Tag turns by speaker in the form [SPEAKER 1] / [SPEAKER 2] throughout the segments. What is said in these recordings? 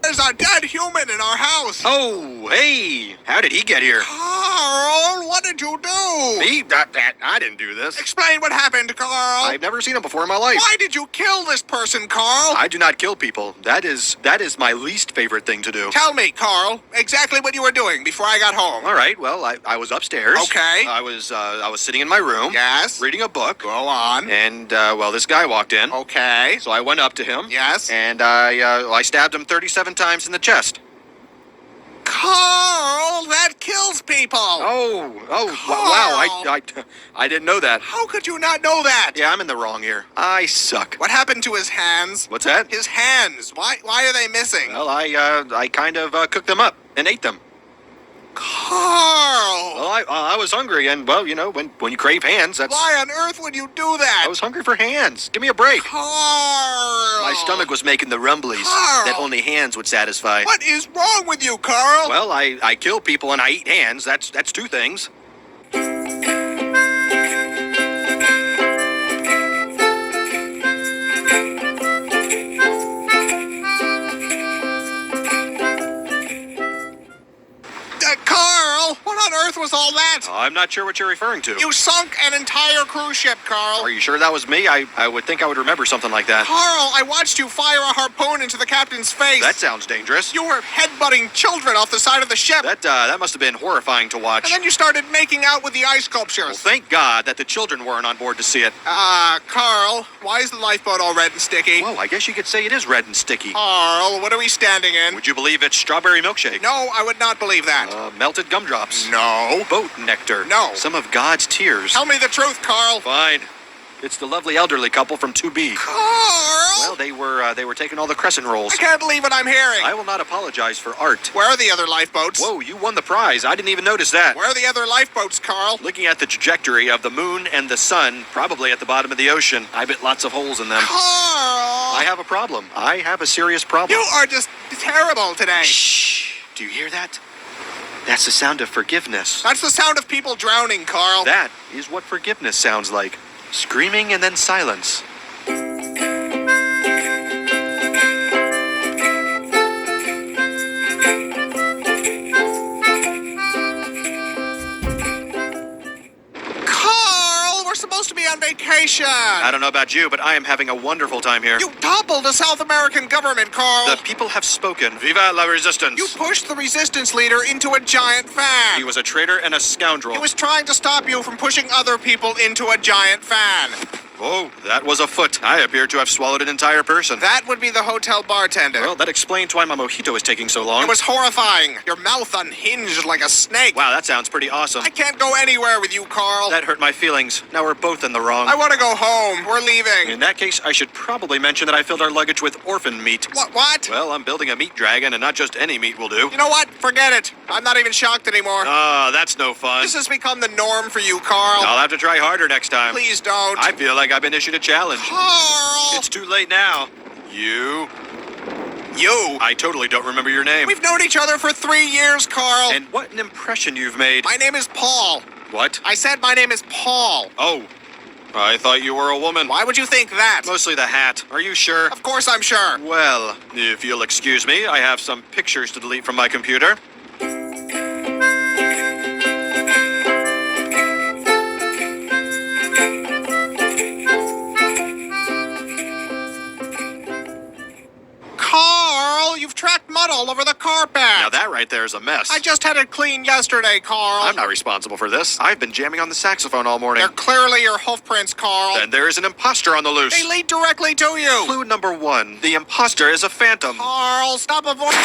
[SPEAKER 1] There's a dead human in our house.
[SPEAKER 2] Oh, hey, how did he get here?
[SPEAKER 1] Carl, what did you do?
[SPEAKER 2] Me? I didn't do this.
[SPEAKER 1] Explain what happened, Carl.
[SPEAKER 2] I've never seen him before in my life.
[SPEAKER 1] Why did you kill this person, Carl?
[SPEAKER 2] I do not kill people. That is my least favorite thing to do.
[SPEAKER 1] Tell me, Carl, exactly what you were doing before I got home.
[SPEAKER 2] All right, well, I was upstairs.
[SPEAKER 1] Okay.
[SPEAKER 2] I was sitting in my room.
[SPEAKER 1] Yes.
[SPEAKER 2] Reading a book.
[SPEAKER 1] Go on.
[SPEAKER 2] And, this guy walked in.
[SPEAKER 1] Okay.
[SPEAKER 2] So I went up to him.
[SPEAKER 1] Yes.
[SPEAKER 2] And I stabbed him 37 times in the chest.
[SPEAKER 1] Carl, that kills people.
[SPEAKER 2] Oh,
[SPEAKER 1] Carl.
[SPEAKER 2] wow, I didn't know that.
[SPEAKER 1] How could you not know that?
[SPEAKER 2] Yeah, I'm in the wrong here. I suck.
[SPEAKER 1] What happened to his hands?
[SPEAKER 2] What's that?
[SPEAKER 1] His hands. Why are they missing?
[SPEAKER 2] Well, I kind of cooked them up and ate them.
[SPEAKER 1] Carl!
[SPEAKER 2] Well, I was hungry, and, well, you know, when you crave hands, that's...
[SPEAKER 1] Why on earth would you do that?
[SPEAKER 2] I was hungry for hands. Give me a break.
[SPEAKER 1] Carl!
[SPEAKER 2] My stomach was making the rumblies
[SPEAKER 1] Carl!
[SPEAKER 2] that only hands would satisfy.
[SPEAKER 1] What is wrong with you, Carl?
[SPEAKER 2] Well, I kill people and I eat hands. That's two things.
[SPEAKER 1] Carl, what on earth was all that?
[SPEAKER 2] I'm not sure what you're referring to.
[SPEAKER 1] You sunk an entire cruise ship, Carl.
[SPEAKER 2] Are you sure that was me? I would think I would remember something like that.
[SPEAKER 1] Carl, I watched you fire a harpoon into the captain's face.
[SPEAKER 2] That sounds dangerous.
[SPEAKER 1] You were headbutting children off the side of the ship.
[SPEAKER 2] That must have been horrifying to watch.
[SPEAKER 1] And then you started making out with the ice sculptures.
[SPEAKER 2] Well, thank God that the children weren't on board to see it.
[SPEAKER 1] Carl, why is the lifeboat all red and sticky?
[SPEAKER 2] Well, I guess you could say it is red and sticky.
[SPEAKER 1] Carl, what are we standing in?
[SPEAKER 2] Would you believe it's strawberry milkshake?
[SPEAKER 1] No, I would not believe that.
[SPEAKER 2] Melted gumdrops.
[SPEAKER 1] No.
[SPEAKER 2] Boat nectar.
[SPEAKER 1] No.
[SPEAKER 2] Some of God's tears.
[SPEAKER 1] Tell me the truth, Carl.
[SPEAKER 2] Fine. It's the lovely elderly couple from 2B.
[SPEAKER 1] Carl!
[SPEAKER 2] Well, they were taking all the crescent rolls.
[SPEAKER 1] I can't believe what I'm hearing.
[SPEAKER 2] I will not apologize for art.
[SPEAKER 1] Where are the other lifeboats?
[SPEAKER 2] Whoa, you won the prize. I didn't even notice that.
[SPEAKER 1] Where are the other lifeboats, Carl?
[SPEAKER 2] Looking at the trajectory of the moon and the sun, probably at the bottom of the ocean. I bet lots of holes in them.
[SPEAKER 1] Carl!
[SPEAKER 2] I have a problem. I have a serious problem.
[SPEAKER 1] You are just terrible today.
[SPEAKER 2] Shh. Do you hear that? That's the sound of forgiveness.
[SPEAKER 1] That's the sound of people drowning, Carl.
[SPEAKER 2] That is what forgiveness sounds like. Screaming and then silence.
[SPEAKER 1] Carl, we're supposed to be on vacation.
[SPEAKER 2] I don't know about you, but I am having a wonderful time here.
[SPEAKER 1] You toppled the South American government, Carl.
[SPEAKER 2] The people have spoken. Viva la resistance.
[SPEAKER 1] You pushed the resistance leader into a giant fan.
[SPEAKER 2] He was a traitor and a scoundrel.
[SPEAKER 1] He was trying to stop you from pushing other people into a giant fan.
[SPEAKER 2] Oh, that was a foot. I appear to have swallowed an entire person.
[SPEAKER 1] That would be the hotel bartender.
[SPEAKER 2] Well, that explains why my mojito is taking so long.
[SPEAKER 1] It was horrifying. Your mouth unhinged like a snake.
[SPEAKER 2] Wow, that sounds pretty awesome.
[SPEAKER 1] I can't go anywhere with you, Carl.
[SPEAKER 2] That hurt my feelings. Now we're both in the wrong.
[SPEAKER 1] I want to go home. We're leaving.
[SPEAKER 2] In that case, I should probably mention that I filled our luggage with orphan meat.
[SPEAKER 1] What?
[SPEAKER 2] Well, I'm building a meat dragon, and not just any meat will do.
[SPEAKER 1] You know what? Forget it. I'm not even shocked anymore.
[SPEAKER 2] That's no fun.
[SPEAKER 1] This has become the norm for you, Carl.
[SPEAKER 2] I'll have to try harder next time.
[SPEAKER 1] Please don't.
[SPEAKER 2] I feel like I've been issued a challenge.
[SPEAKER 1] Carl!
[SPEAKER 2] It's too late now. You?
[SPEAKER 1] You?
[SPEAKER 2] I totally don't remember your name.
[SPEAKER 1] We've known each other for 3 years, Carl.
[SPEAKER 2] And what an impression you've made.
[SPEAKER 1] My name is Paul.
[SPEAKER 2] What?
[SPEAKER 1] I said my name is Paul.
[SPEAKER 2] Oh, I thought you were a woman.
[SPEAKER 1] Why would you think that?
[SPEAKER 2] Mostly the hat. Are you sure?
[SPEAKER 1] Of course I'm sure.
[SPEAKER 2] Well, if you'll excuse me, I have some pictures to delete from my computer.
[SPEAKER 1] Carl, you've tracked mud all over the carpet.
[SPEAKER 2] Now that right there is a mess.
[SPEAKER 1] I just had it cleaned yesterday, Carl.
[SPEAKER 2] I'm not responsible for this. I've been jamming on the saxophone all morning.
[SPEAKER 1] They're clearly your hoof prints, Carl.
[SPEAKER 2] And there is an imposter on the loose.
[SPEAKER 1] They lead directly to you.
[SPEAKER 2] Clue number 1. The imposter is a phantom.
[SPEAKER 1] Carl, stop avoiding...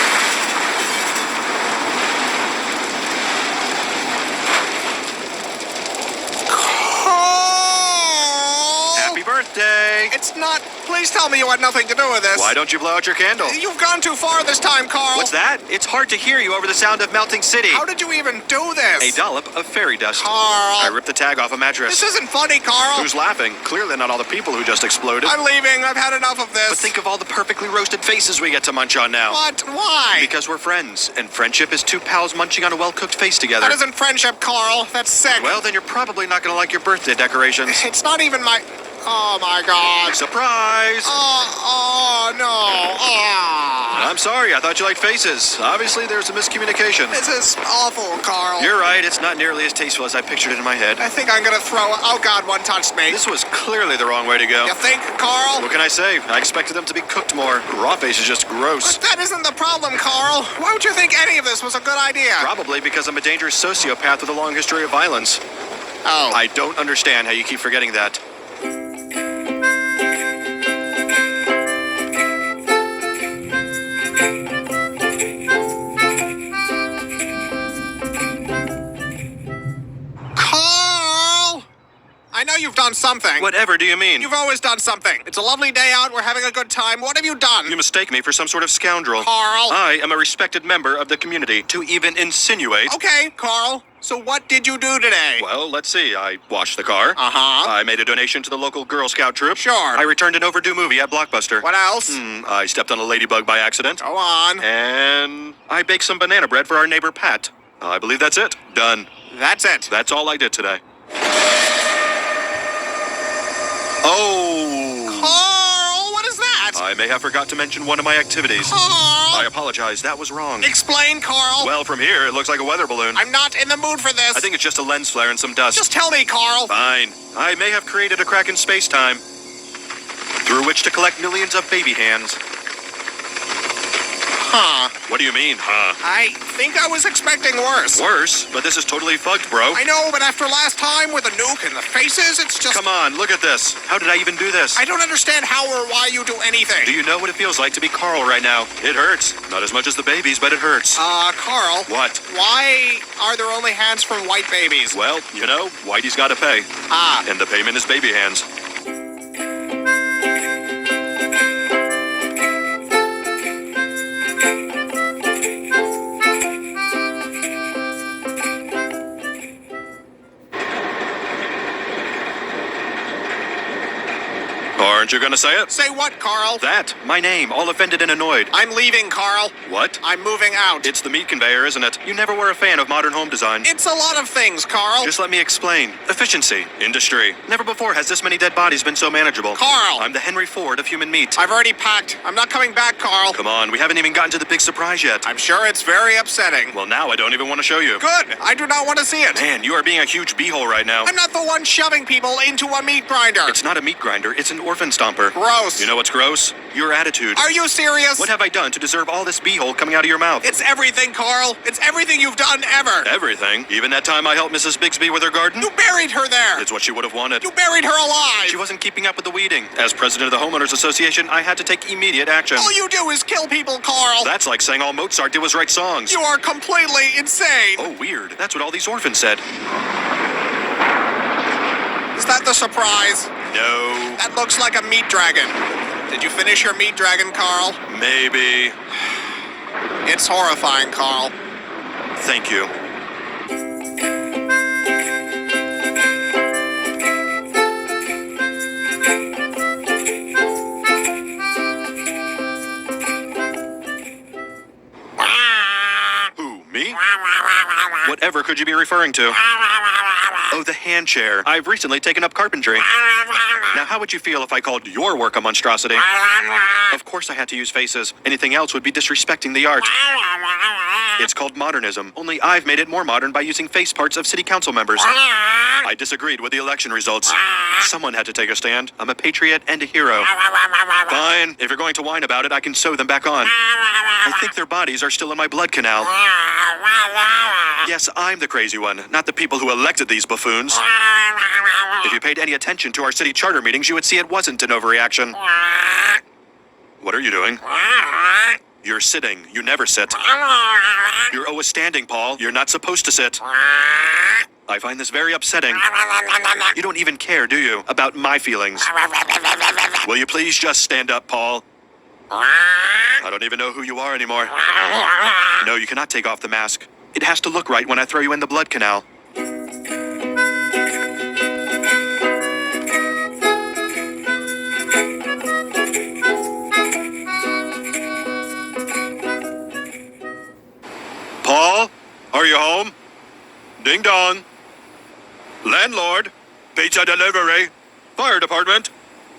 [SPEAKER 2] Happy birthday!
[SPEAKER 1] It's not... Please tell me you had nothing to do with this.
[SPEAKER 2] Why don't you blow out your candle?
[SPEAKER 1] You've gone too far this time, Carl.
[SPEAKER 2] What's that? It's hard to hear you over the sound of melting city.
[SPEAKER 1] How did you even do this?
[SPEAKER 2] A dollop of fairy dust.
[SPEAKER 1] Carl.
[SPEAKER 2] I ripped the tag off a mattress.
[SPEAKER 1] This isn't funny, Carl.
[SPEAKER 2] Who's laughing? Clearly not all the people who just exploded.
[SPEAKER 1] I'm leaving. I've had enough of this.
[SPEAKER 2] But think of all the perfectly roasted faces we get to munch on now.
[SPEAKER 1] What? Why?
[SPEAKER 2] Because we're friends, and friendship is two pals munching on a well-cooked face together.
[SPEAKER 1] That isn't friendship, Carl. That's sick.
[SPEAKER 2] Well, then you're probably not going to like your birthday decorations.
[SPEAKER 1] It's not even my... Oh, my God.
[SPEAKER 2] Surprise!
[SPEAKER 1] Oh, no. Oh.
[SPEAKER 2] I'm sorry, I thought you liked faces. Obviously, there's a miscommunication.
[SPEAKER 1] This is awful, Carl.
[SPEAKER 2] You're right, it's not nearly as tasteful as I pictured it in my head.
[SPEAKER 1] I think I'm gonna throw. Oh God, one touched me.
[SPEAKER 2] This was clearly the wrong way to go.
[SPEAKER 1] You think, Carl?
[SPEAKER 2] What can I say? I expected them to be cooked more. Raw face is just gross.
[SPEAKER 1] But that isn't the problem, Carl. Why would you think any of this was a good idea?
[SPEAKER 2] Probably because I'm a dangerous sociopath with a long history of violence.
[SPEAKER 1] Oh.
[SPEAKER 2] I don't understand how you keep forgetting that.
[SPEAKER 1] Carl! I know you've done something.
[SPEAKER 2] Whatever do you mean?
[SPEAKER 1] You've always done something. It's a lovely day out. We're having a good time. What have you done?
[SPEAKER 2] You mistake me for some sort of scoundrel.
[SPEAKER 1] Carl.
[SPEAKER 2] I am a respected member of the community. To even insinuate...
[SPEAKER 1] Okay, Carl. So what did you do today?
[SPEAKER 2] Well, let's see. I washed the car.
[SPEAKER 1] Uh-huh.
[SPEAKER 2] I made a donation to the local Girl Scout troop.
[SPEAKER 1] Sure.
[SPEAKER 2] I returned an overdue movie at Blockbuster.
[SPEAKER 1] What else?
[SPEAKER 2] I stepped on a ladybug by accident.
[SPEAKER 1] Go on.
[SPEAKER 2] And I baked some banana bread for our neighbor Pat. I believe that's it. Done.
[SPEAKER 1] That's it.
[SPEAKER 2] That's all I did today. Oh!
[SPEAKER 1] Carl, what is that?
[SPEAKER 2] I may have forgot to mention one of my activities.
[SPEAKER 1] Carl!
[SPEAKER 2] I apologize. That was wrong.
[SPEAKER 1] Explain, Carl.
[SPEAKER 2] Well, from here, it looks like a weather balloon.
[SPEAKER 1] I'm not in the mood for this.
[SPEAKER 2] I think it's just a lens flare and some dust.
[SPEAKER 1] Just tell me, Carl.
[SPEAKER 2] Fine. I may have created a crack in space-time through which to collect millions of baby hands.
[SPEAKER 1] Huh.
[SPEAKER 2] What do you mean, huh?
[SPEAKER 1] I think I was expecting worse.
[SPEAKER 2] Worse? But this is totally fucked, bro.
[SPEAKER 1] I know, but after last time with a nuke and the faces, it's just...
[SPEAKER 2] Come on, look at this. How did I even do this?
[SPEAKER 1] I don't understand how or why you do anything.
[SPEAKER 2] Do you know what it feels like to be Carl right now? It hurts. Not as much as the babies, but it hurts.
[SPEAKER 1] Carl.
[SPEAKER 2] What?
[SPEAKER 1] Why are there only hands from white babies?
[SPEAKER 2] Well, you know, Whitey's gotta pay.
[SPEAKER 1] Ah.
[SPEAKER 2] And the payment is baby hands. Aren't you gonna say it?
[SPEAKER 1] Say what, Carl?
[SPEAKER 2] That. My name. All offended and annoyed.
[SPEAKER 1] I'm leaving, Carl.
[SPEAKER 2] What?
[SPEAKER 1] I'm moving out.
[SPEAKER 2] It's the meat conveyor, isn't it? You never were a fan of modern home design.
[SPEAKER 1] It's a lot of things, Carl.
[SPEAKER 2] Just let me explain. Efficiency. Industry. Never before has this many dead bodies been so manageable.
[SPEAKER 1] Carl.
[SPEAKER 2] I'm the Henry Ford of human meat.
[SPEAKER 1] I've already packed. I'm not coming back, Carl.
[SPEAKER 2] Come on, we haven't even gotten to the big surprise yet.
[SPEAKER 1] I'm sure it's very upsetting.
[SPEAKER 2] Well, now I don't even want to show you.
[SPEAKER 1] Good. I do not want to see it.
[SPEAKER 2] Man, you are being a huge beehole right now.
[SPEAKER 1] I'm not the one shoving people into a meat grinder.
[SPEAKER 2] It's not a meat grinder, it's an orphan stomper.
[SPEAKER 1] Gross.
[SPEAKER 2] You know what's gross? Your attitude.
[SPEAKER 1] Are you serious?
[SPEAKER 2] What have I done to deserve all this beehole coming out of your mouth?
[SPEAKER 1] It's everything, Carl. It's everything you've done ever.
[SPEAKER 2] Everything? Even that time I helped Mrs. Bixby with her garden?
[SPEAKER 1] You buried her there.
[SPEAKER 2] It's what she would have wanted.
[SPEAKER 1] You buried her alive.
[SPEAKER 2] She wasn't keeping up with the weeding. As president of the Homeowners Association, I had to take immediate action.
[SPEAKER 1] All you do is kill people, Carl.
[SPEAKER 2] That's like saying all Mozart did was write songs.
[SPEAKER 1] You are completely insane.
[SPEAKER 2] Oh, weird. That's what all these orphans said.
[SPEAKER 1] Is that the surprise?
[SPEAKER 2] No.
[SPEAKER 1] That looks like a meat dragon. Did you finish your meat dragon, Carl?
[SPEAKER 2] Maybe.
[SPEAKER 1] It's horrifying, Carl.
[SPEAKER 2] Thank you. Who, me? Whatever could you be referring to? Oh, the hand chair. I've recently taken up carpentry. Now, how would you feel if I called your work a monstrosity? Of course I had to use faces. Anything else would be disrespecting the art. It's called modernism, only I've made it more modern by using face parts of city council members. I disagreed with the election results. Someone had to take a stand. I'm a patriot and a hero. Fine. If you're going to whine about it, I can sew them back on. I think their bodies are still in my blood canal. Yes, I'm the crazy one, not the people who elected these buffoons. If you paid any attention to our city charter meetings, you would see it wasn't an overreaction. What are you doing? You're sitting. You never sit. You're always standing, Paul. You're not supposed to sit. I find this very upsetting. You don't even care, do you, about my feelings? Will you please just stand up, Paul? I don't even know who you are anymore. No, you cannot take off the mask. It has to look right when I throw you in the blood canal. Paul, are you home? Ding dong. Landlord, pizza delivery, fire department.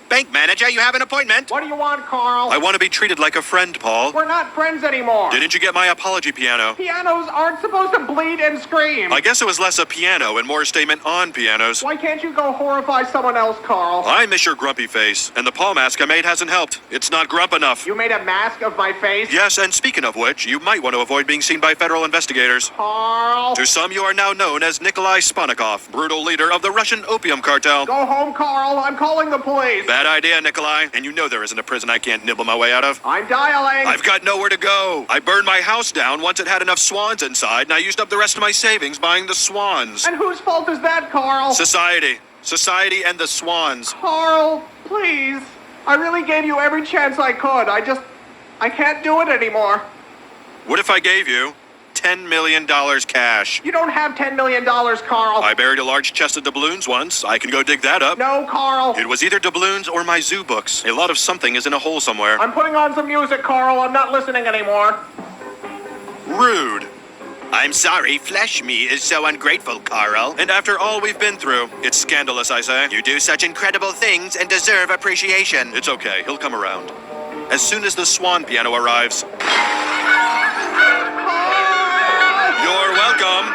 [SPEAKER 2] Bank manager, you have an appointment.
[SPEAKER 1] What do you want, Carl?
[SPEAKER 2] I want to be treated like a friend, Paul.
[SPEAKER 1] We're not friends anymore.
[SPEAKER 2] Didn't you get my apology piano?
[SPEAKER 1] Pianos aren't supposed to bleed and scream.
[SPEAKER 2] I guess it was less a piano and more a statement on pianos.
[SPEAKER 1] Why can't you go horrify someone else, Carl?
[SPEAKER 2] I miss your grumpy face, and the paw mask I made hasn't helped. It's not grump enough.
[SPEAKER 1] You made a mask of my face?
[SPEAKER 2] Yes, and speaking of which, you might want to avoid being seen by federal investigators.
[SPEAKER 1] Carl?
[SPEAKER 2] To some, you are now known as Nikolai Sponikov, brutal leader of the Russian opium cartel.
[SPEAKER 1] Go home, Carl. I'm calling the police.
[SPEAKER 2] Bad idea, Nikolai. And you know there isn't a prison I can't nibble my way out of.
[SPEAKER 1] I'm dialing.
[SPEAKER 2] I've got nowhere to go. I burned my house down once it had enough swans inside, and I used up the rest of my savings buying the swans.
[SPEAKER 1] And whose fault is that, Carl?
[SPEAKER 2] Society. Society and the swans.
[SPEAKER 1] Carl, please. I really gave you every chance I could. I can't do it anymore.
[SPEAKER 2] What if I gave you $10 million cash?
[SPEAKER 1] You don't have $10 million, Carl.
[SPEAKER 2] I buried a large chest of doubloons once. I can go dig that up.
[SPEAKER 1] No, Carl.
[SPEAKER 2] It was either doubloons or my zoo books. A lot of something is in a hole somewhere.
[SPEAKER 1] I'm putting on some music, Carl. I'm not listening anymore.
[SPEAKER 2] Rude. I'm sorry, flesh me is so ungrateful, Carl. And after all we've been through, it's scandalous, I say. You do such incredible things and deserve appreciation. It's okay, he'll come around. As soon as the swan piano arrives. You're welcome.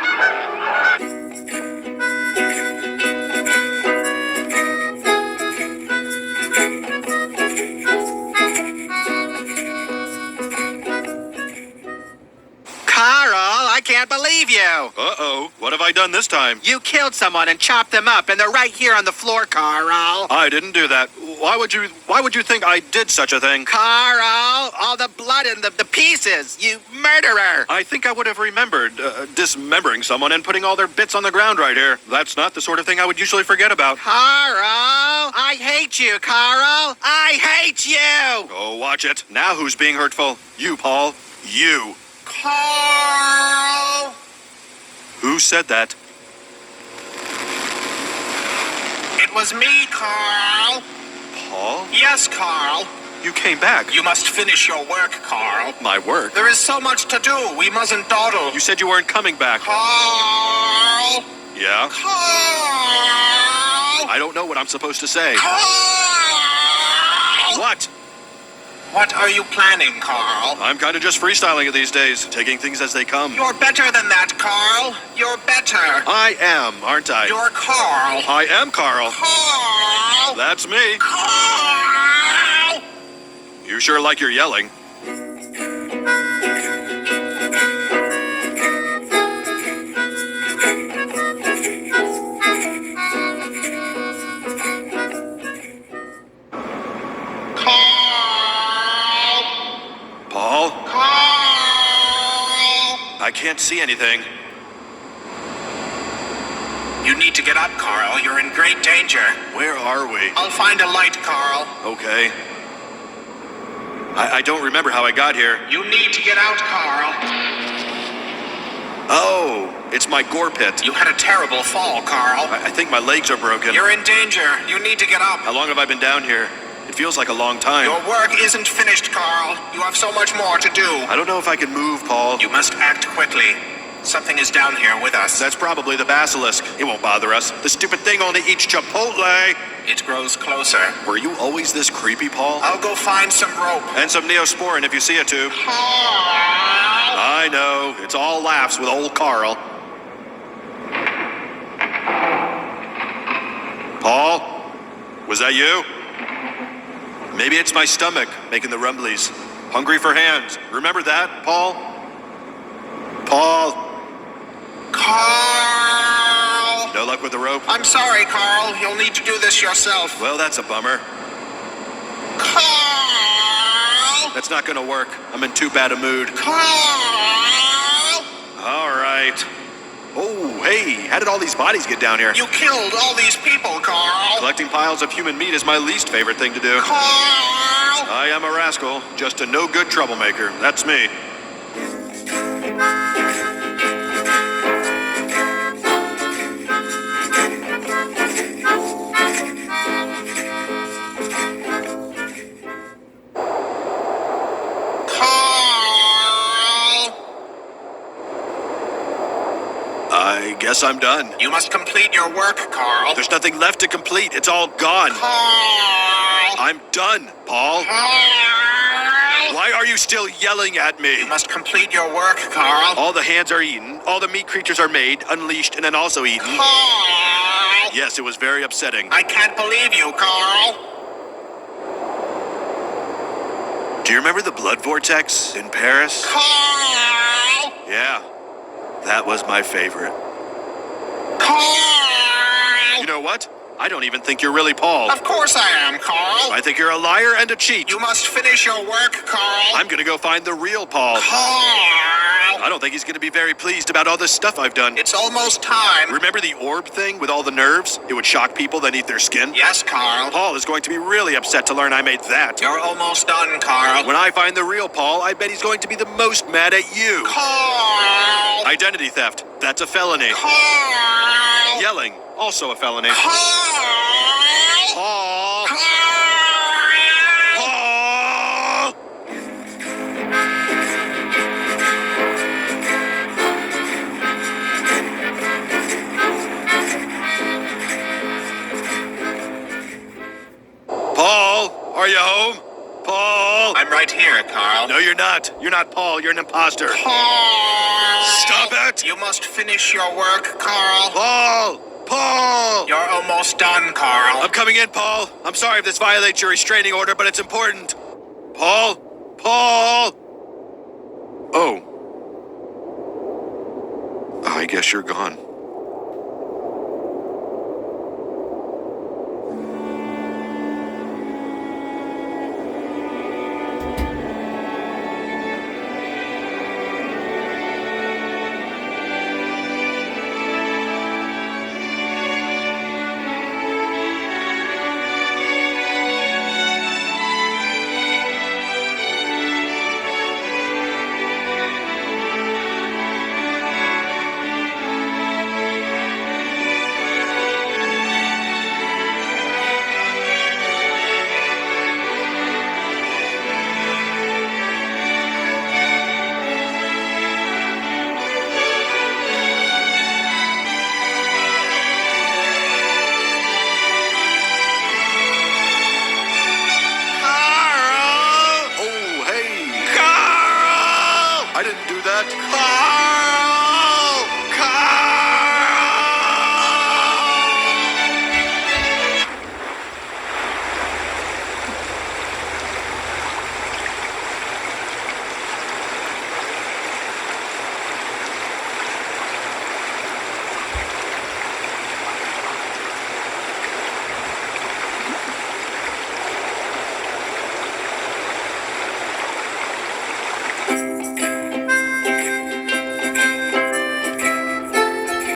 [SPEAKER 3] Carl, I can't believe you.
[SPEAKER 2] Uh-oh, what have I done this time?
[SPEAKER 3] You killed someone and chopped them up, and they're right here on the floor, Carl.
[SPEAKER 2] I didn't do that. Why would you think I did such a thing?
[SPEAKER 3] Carl, all the blood and the pieces. You murderer.
[SPEAKER 2] I think I would have remembered dismembering someone and putting all their bits on the ground right here. That's not the sort of thing I would usually forget about.
[SPEAKER 3] Carl, I hate you, Carl. I hate you.
[SPEAKER 2] Oh, watch it. Now who's being hurtful? You, Paul. You.
[SPEAKER 3] Carl.
[SPEAKER 2] Who said that?
[SPEAKER 3] It was me, Carl.
[SPEAKER 2] Paul?
[SPEAKER 3] Yes, Carl.
[SPEAKER 2] You came back.
[SPEAKER 3] You must finish your work, Carl.
[SPEAKER 2] My work?
[SPEAKER 3] There is so much to do. We mustn't dawdle.
[SPEAKER 2] You said you weren't coming back.
[SPEAKER 3] Carl.
[SPEAKER 2] Yeah?
[SPEAKER 3] Carl.
[SPEAKER 2] I don't know what I'm supposed to say.
[SPEAKER 3] Carl.
[SPEAKER 2] What?
[SPEAKER 3] What are you planning, Carl?
[SPEAKER 2] I'm kind of just freestyling it these days, taking things as they come.
[SPEAKER 3] You're better than that, Carl. You're better.
[SPEAKER 2] I am, aren't I?
[SPEAKER 3] You're Carl.
[SPEAKER 2] I am Carl.
[SPEAKER 3] Carl.
[SPEAKER 2] That's me.
[SPEAKER 3] Carl.
[SPEAKER 2] You sure like your yelling. Paul?
[SPEAKER 3] Carl.
[SPEAKER 2] I can't see anything.
[SPEAKER 3] You need to get up, Carl. You're in great danger.
[SPEAKER 2] Where are we?
[SPEAKER 3] I'll find a light, Carl.
[SPEAKER 2] Okay. I don't remember how I got here.
[SPEAKER 3] You need to get out, Carl.
[SPEAKER 2] Oh, it's my gore pit.
[SPEAKER 3] You had a terrible fall, Carl.
[SPEAKER 2] I think my legs are broken.
[SPEAKER 3] You're in danger. You need to get up.
[SPEAKER 2] How long have I been down here? It feels like a long time.
[SPEAKER 3] Your work isn't finished, Carl. You have so much more to do.
[SPEAKER 2] I don't know if I can move, Paul.
[SPEAKER 3] You must act quickly. Something is down here with us.
[SPEAKER 2] That's probably the basilisk. It won't bother us. The stupid thing only eats Chipotle.
[SPEAKER 3] It grows closer.
[SPEAKER 2] Were you always this creepy, Paul?
[SPEAKER 3] I'll go find some rope.
[SPEAKER 2] And some Neosporin if you see a tube.
[SPEAKER 3] Carl!
[SPEAKER 2] I know. It's all laughs with old Carl. Paul? Was that you? Maybe it's my stomach making the rumblies. Hungry for hands. Remember that, Paul? Paul?
[SPEAKER 3] Carl!
[SPEAKER 2] No luck with the rope?
[SPEAKER 3] I'm sorry, Carl. You'll need to do this yourself.
[SPEAKER 2] Well, that's a bummer.
[SPEAKER 3] Carl!
[SPEAKER 2] That's not gonna work. I'm in too bad a mood.
[SPEAKER 3] Carl!
[SPEAKER 2] All right. Oh, hey, how did all these bodies get down here?
[SPEAKER 3] You killed all these people, Carl.
[SPEAKER 2] Collecting piles of human meat is my least favorite thing to do.
[SPEAKER 3] Carl!
[SPEAKER 2] I am a rascal, just a no-good troublemaker. That's me. I guess I'm done.
[SPEAKER 3] You must complete your work, Carl.
[SPEAKER 2] There's nothing left to complete. It's all gone.
[SPEAKER 3] Carl!
[SPEAKER 2] I'm done, Paul.
[SPEAKER 3] Carl!
[SPEAKER 2] Why are you still yelling at me?
[SPEAKER 3] You must complete your work, Carl.
[SPEAKER 2] All the hands are eaten, all the meat creatures are made, unleashed, and then also eaten.
[SPEAKER 3] Carl!
[SPEAKER 2] Yes, it was very upsetting.
[SPEAKER 3] I can't believe you, Carl.
[SPEAKER 2] Do you remember the blood vortex in Paris?
[SPEAKER 3] Carl!
[SPEAKER 2] Yeah, that was my favorite.
[SPEAKER 3] Carl!
[SPEAKER 2] You know what? I don't even think you're really Paul.
[SPEAKER 3] Of course I am, Carl.
[SPEAKER 2] I think you're a liar and a cheat.
[SPEAKER 3] You must finish your work, Carl.
[SPEAKER 2] I'm gonna go find the real Paul.
[SPEAKER 3] Carl!
[SPEAKER 2] I don't think he's gonna be very pleased about all this stuff I've done.
[SPEAKER 3] It's almost time.
[SPEAKER 2] Remember the orb thing with all the nerves? It would shock people that eat their skin?
[SPEAKER 3] Yes, Carl.
[SPEAKER 2] Paul is going to be really upset to learn I made that.
[SPEAKER 3] You're almost done, Carl.
[SPEAKER 2] When I find the real Paul, I bet he's going to be the most mad at you.
[SPEAKER 3] Carl!
[SPEAKER 2] Identity theft, that's a felony.
[SPEAKER 3] Carl!
[SPEAKER 2] Yelling, also a felony.
[SPEAKER 3] Carl!
[SPEAKER 2] Paul!
[SPEAKER 3] Carl!
[SPEAKER 2] Paul! Paul, are you home? Paul!
[SPEAKER 3] I'm right here, Carl.
[SPEAKER 2] No, you're not. You're not Paul. You're an imposter.
[SPEAKER 3] Carl!
[SPEAKER 2] Stop it!
[SPEAKER 3] You must finish your work, Carl.
[SPEAKER 2] Paul! Paul!
[SPEAKER 3] You're almost done, Carl.
[SPEAKER 2] I'm coming in, Paul. I'm sorry if this violates your restraining order, but it's important. Paul? Paul? Oh. I guess you're gone.
[SPEAKER 3] Carl!
[SPEAKER 2] Oh, hey.
[SPEAKER 3] Carl!
[SPEAKER 2] I didn't do that.
[SPEAKER 3] Carl!